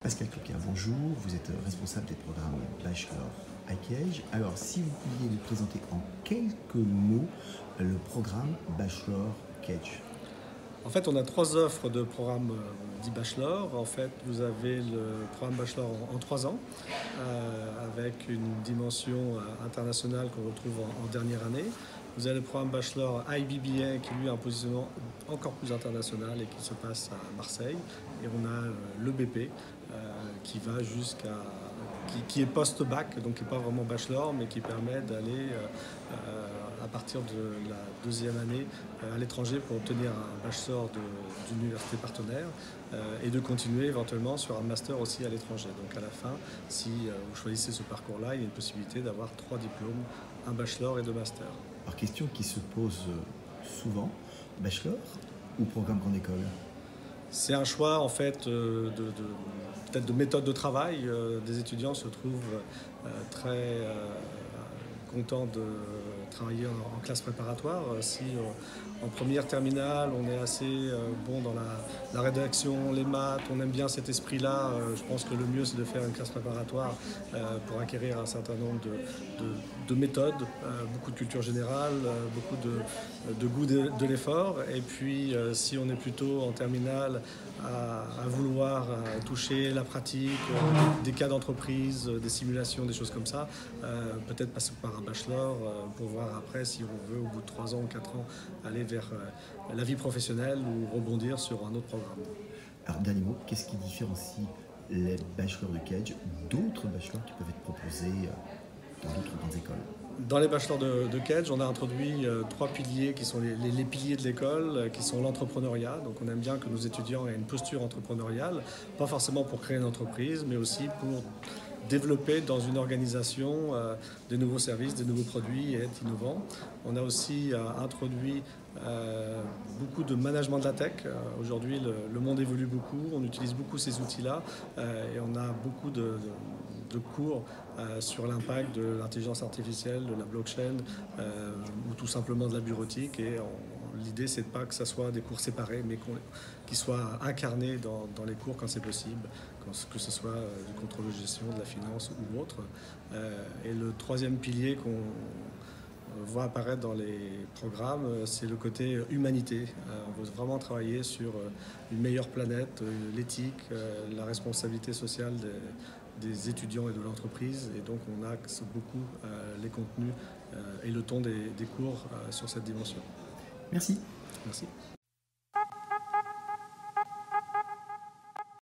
Pascal Cloquer, bonjour. Vous êtes responsable des programmes Bachelor IKEJ. Alors, si vous pouviez nous présenter en quelques mots le programme Bachelor IKEJ. En fait, on a trois offres de programmes dits Bachelor. En fait, vous avez le programme Bachelor en 3 ans, avec une dimension internationale qu'on retrouve en dernière année. Vous avez le programme Bachelor IBBA qui lui a un positionnement encore plus international et qui se passe à Marseille. Et on a le BP qui va qui est post-bac, donc qui n'est pas vraiment bachelor, mais qui permet d'aller à partir de la deuxième année à l'étranger pour obtenir un bachelor d'une université partenaire et de continuer éventuellement sur un master aussi à l'étranger. Donc à la fin, si vous choisissez ce parcours-là, il y a une possibilité d'avoir 3 diplômes, un bachelor et 2 masters. Alors, question qui se pose souvent, Bachelor ou programme grande école? C'est un choix en fait peut-être de méthode de travail. Des étudiants se trouvent très contents de travailler en classe préparatoire. Si en première terminale on est assez bon dans la rédaction, les maths, on aime bien cet esprit-là, je pense que le mieux c'est de faire une classe préparatoire pour acquérir un certain nombre de méthodes, beaucoup de culture générale, beaucoup de goût de l'effort. Et puis si on est plutôt en terminale à vouloir toucher la pratique, des cas d'entreprise, des simulations, des choses comme ça, peut-être passer par un bachelor pour voir après si on veut au bout de 3 ans ou 4 ans aller vers la vie professionnelle ou rebondir sur un autre programme. Alors, dernier mot, qu'est-ce qui différencie les bachelors de IKEJ d'autres bachelors qui peuvent être proposés dans d'autres grandes écoles? Dans les bachelors de Kedge, on a introduit 3 piliers qui sont les piliers de l'école, qui sont l'entrepreneuriat. Donc on aime bien que nos étudiants aient une posture entrepreneuriale, pas forcément pour créer une entreprise, mais aussi pour développer dans une organisation des nouveaux services, des nouveaux produits et être innovant. On a aussi introduit beaucoup de management de la tech. Aujourd'hui, le monde évolue beaucoup, on utilise beaucoup ces outils-là et on a beaucoup de cours sur l'impact de l'intelligence artificielle, de la blockchain ou tout simplement de la bureautique. Et l'idée, c'est pas que ça soit des cours séparés, mais qu'ils soient incarnés dans les cours quand c'est possible, que ce soit du contrôle de gestion, de la finance ou autre. Et le troisième pilier qu'on voit apparaître dans les programmes, c'est le côté humanité. On veut vraiment travailler sur une meilleure planète, l'éthique, la responsabilité sociale des étudiants et de l'entreprise. Et donc on axe beaucoup les contenus et le ton des cours sur cette dimension. Merci. Merci.